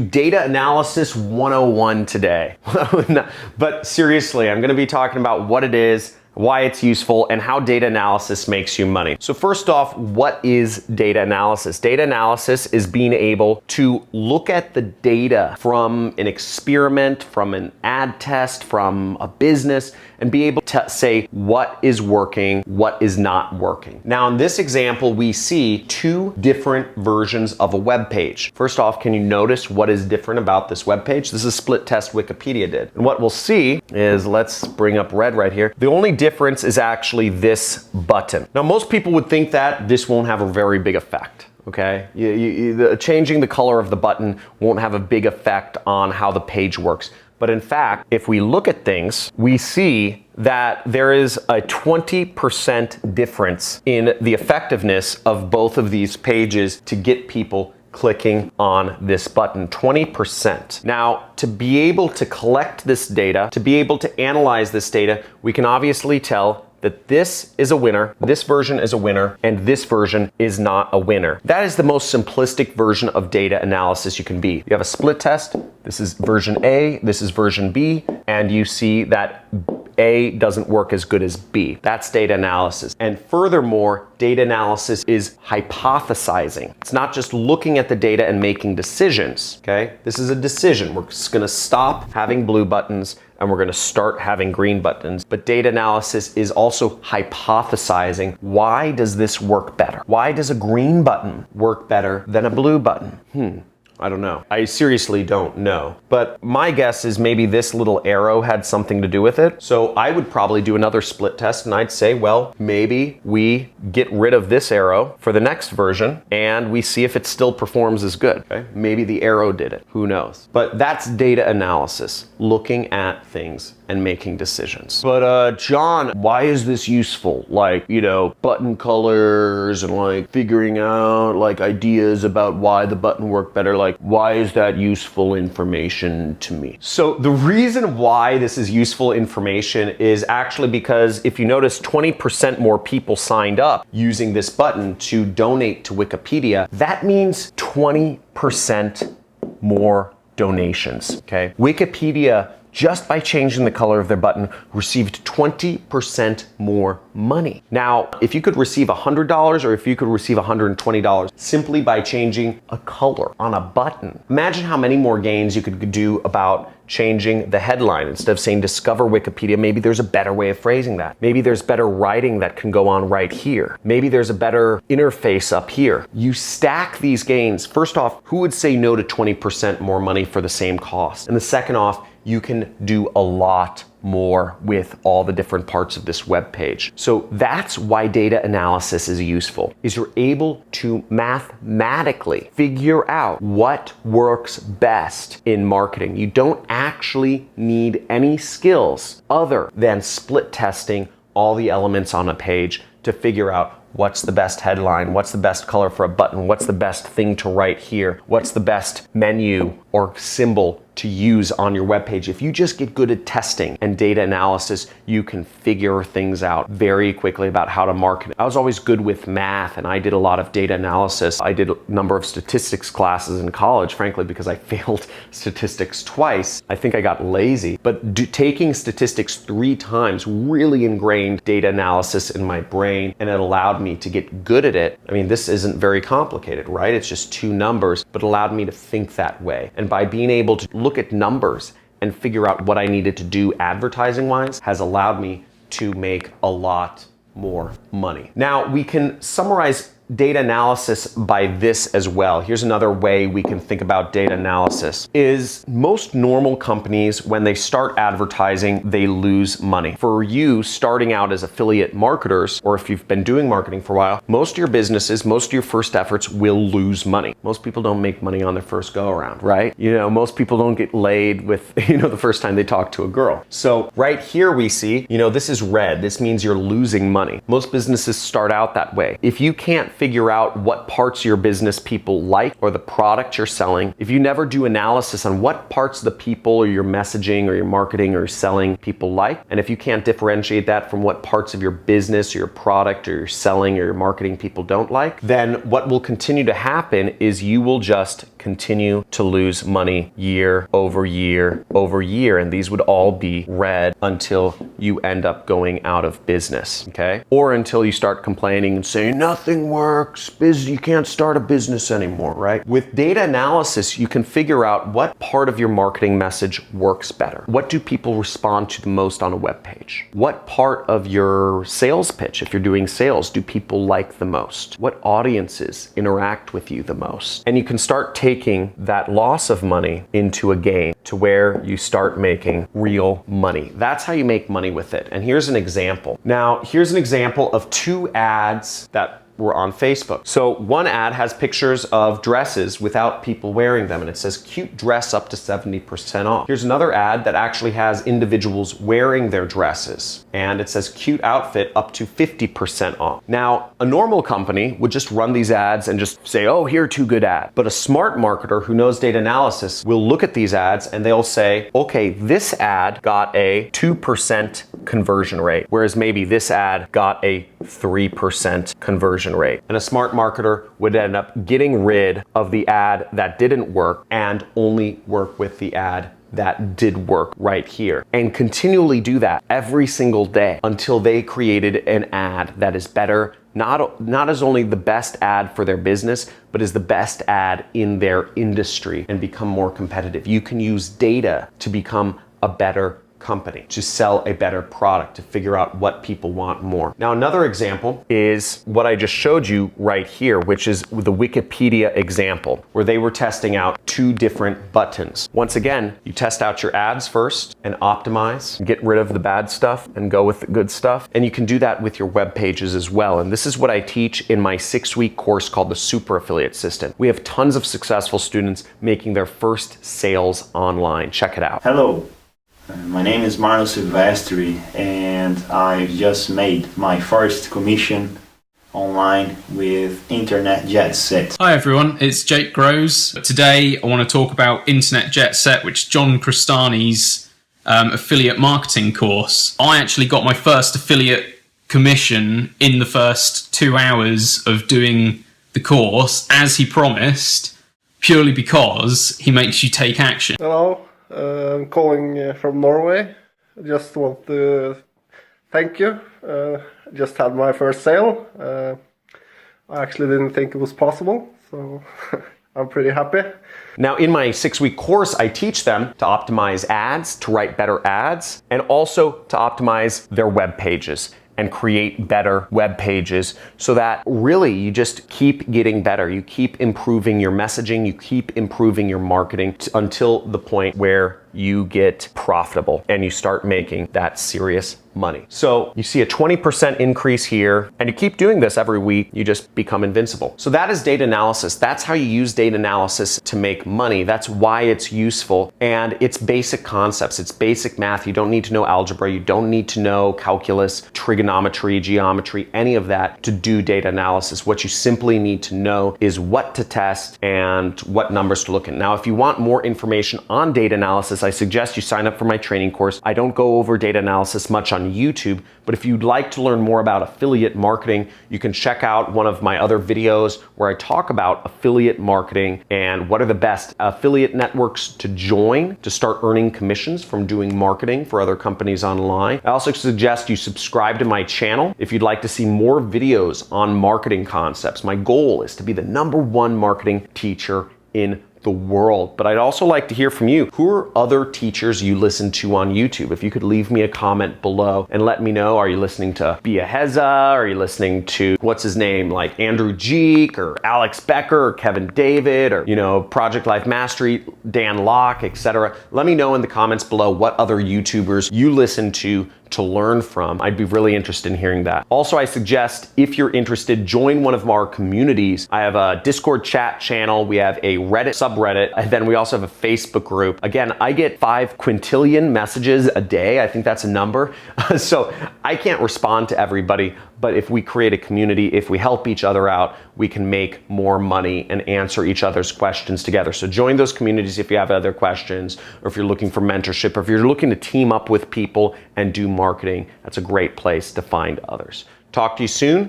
Data analysis 101 today. But seriously, I'm going to be talking about what it is, why it's useful, and how data analysis makes you money. So first off, what is data analysis? Data analysis is being able to look at the data from an experiment, from an ad test, from a business, and be able to say what is working, what is not working. Now in this example, we see two different versions of a web page. First off, can you notice what is different about this web page? This is a split test Wikipedia did. And what we'll see is, let's bring up red right here. The only difference is actually this button. Now most people would think that this won't have a very big effect. Okay, changing the color of the button won't have a big effect on how the page works. But in fact, if we look at things, we see that there is a 20% difference in the effectiveness of both of these pages to get people clicking on this button, 20%. Now, to be able to collect this data, to be able to analyze this data, we can obviously tell that this is a winner, this version is a winner, and this version is not a winner. That is the most simplistic version of data analysis you can be. You have a split test, this is version A, this is version B, and you see that A doesn't work as good as B. That's data analysis. And furthermore, data analysis is hypothesizing. It's not just looking at the data and making decisions, okay? This is a decision. We're just gonna stop having blue buttons and we're gonna start having green buttons. But data analysis is also hypothesizing. Why does this work better? Why does a green button work better than a blue button? I don't know. I seriously don't know. But my guess is maybe this little arrow had something to do with it. So I would probably do another split test and I'd say, well, maybe we get rid of this arrow for the next version and we see if it still performs as good. Okay? Maybe the arrow did it. Who knows? But that's data analysis, looking at things and making decisions. But John, why is this useful? Like, you know, button colors and like figuring out like ideas about why the button worked better. Like, why is that useful information to me? So the reason why this is useful information is actually because if you notice 20% more people signed up using this button to donate to Wikipedia, that means 20% more donations, okay? Wikipedia, just by changing the color of their button, received 20% more money. Now, if you could receive $100 or if you could receive $120 simply by changing a color on a button, imagine how many more gains you could do about changing the headline. Instead of saying discover Wikipedia, maybe there's a better way of phrasing that. Maybe there's better writing that can go on right here. Maybe there's a better interface up here. You stack these gains. First off, who would say no to 20% more money for the same cost? And the second off, you can do a lot more with all the different parts of this web page. So that's why data analysis is useful, is you're able to mathematically figure out what works best in marketing. You don't actually need any skills other than split testing all the elements on a page to figure out what's the best headline, what's the best color for a button, what's the best thing to write here, what's the best menu or symbol to use on your webpage. If you just get good at testing and data analysis, you can figure things out very quickly about how to market. I was always good with math and I did a lot of data analysis. I did a number of statistics classes in college, frankly, because I failed statistics twice. I think I got lazy, but taking statistics 3 times really ingrained data analysis in my brain and it allowed me to get good at it. I mean, this isn't very complicated, right? It's just 2 numbers, but it allowed me to think that way. And by being able to look at numbers and figure out what I needed to do advertising wise has allowed me to make a lot more money. Now we can summarize data analysis by this as well. Here's another way we can think about data analysis is most normal companies, when they start advertising, they lose money. For you starting out as affiliate marketers, or if you've been doing marketing for a while, most of your businesses, most of your first efforts will lose money. Most people don't make money on their first go around, right? You know, most people don't get laid with, the first time they talk to a girl. So right here we see, this is red. This means you're losing money. Most businesses start out that way. If you can't figure out what parts of your business people like or the product you're selling, if you never do analysis on what parts of the people or your messaging or your marketing or your selling people like, and if you can't differentiate that from what parts of your business or your product or your selling or your marketing people don't like, then what will continue to happen is you will just continue to lose money year over year over year. And these would all be red until you end up going out of business, okay? Or until you start complaining and saying, nothing works, you can't start a business anymore, right? With data analysis, you can figure out what part of your marketing message works better. What do people respond to the most on a web page? What part of your sales pitch, if you're doing sales, do people like the most? What audiences interact with you the most? And you can start taking that loss of money into a gain to where you start making real money. That's how you make money with it. And here's an example. Now, here's an example of 2 ads that were on Facebook. So one ad has pictures of dresses without people wearing them, and it says cute dress up to 70% off. Here's another ad that actually has individuals wearing their dresses, and it says cute outfit up to 50% off. Now, a normal company would just run these ads and just say, oh, here are 2 good ads. But a smart marketer who knows data analysis will look at these ads and they'll say, okay, this ad got a 2% conversion rate, whereas maybe this ad got a 3% conversion rate. And a smart marketer would end up getting rid of the ad that didn't work and only work with the ad that did work right here, and continually do that every single day until they created an ad that is better, not as only the best ad for their business, but is the best ad in their industry, and become more competitive. You can use data to become a better company, to sell a better product, to figure out what people want more. Now, another example is what I just showed you right here, which is the Wikipedia example, where they were testing out 2 different buttons. Once again, you test out your ads first and optimize, get rid of the bad stuff and go with the good stuff. And you can do that with your web pages as well. And this is what I teach in my 6-week course called the Super Affiliate System. We have tons of successful students making their first sales online. Check it out. Hello. My name is Marno Silvestri, and I just made my first commission online with Internet Jet Set. Hi everyone, it's Jake Groves. Today I want to talk about Internet Jet Set, which is Johncrestaни's affiliate marketing course. I actually got my first affiliate commission in the first 2 hours of doing the course, as he promised, purely because he makes you take action. Hello. I'm calling from Norway. I just want to thank you. Just had my first sale. I actually didn't think it was possible, so I'm pretty happy. Now, in my 6-week course, I teach them to optimize ads, to write better ads, and also to optimize their web pages and create better web pages, so that really you just keep getting better. You keep improving your messaging, you keep improving your marketing until the point where you get profitable and you start making that serious money. So you see a 20% increase here, and you keep doing this every week, you just become invincible. So that is data analysis. That's how you use data analysis to make money. That's why it's useful. And it's basic concepts, it's basic math. You don't need to know algebra, you don't need to know calculus, trigonometry, geometry, any of that to do data analysis. What you simply need to know is what to test and what numbers to look at. Now, if you want more information on data analysis, I suggest you sign up for my training course. I don't go over data analysis much on YouTube, but if you'd like to learn more about affiliate marketing, you can check out one of my other videos where I talk about affiliate marketing and what are the best affiliate networks to join to start earning commissions from doing marketing for other companies online. I also suggest you subscribe to my channel if you'd like to see more videos on marketing concepts. My goal is to be the #1 marketing teacher in the world. But I'd also like to hear from you. Who are other teachers you listen to on YouTube? If you could leave me a comment below and let me know, are you listening to Bia Heza? Are you listening to, what's his name, like Andrew Geek or Alex Becker or Kevin David or, Project Life Mastery, Dan Locke, etc. Let me know in the comments below what other YouTubers you listen to learn from. I'd be really interested in hearing that. Also, I suggest if you're interested, join one of our communities. I have a Discord chat channel, we have a Reddit subreddit, and then we also have a Facebook group. Again, I get 5 quintillion messages a day. I think that's a number. So I can't respond to everybody, but if we create a community, if we help each other out, we can make more money and answer each other's questions together. So join those communities if you have other questions, or if you're looking for mentorship, or if you're looking to team up with people and do marketing. That's a great place to find others. Talk to you soon.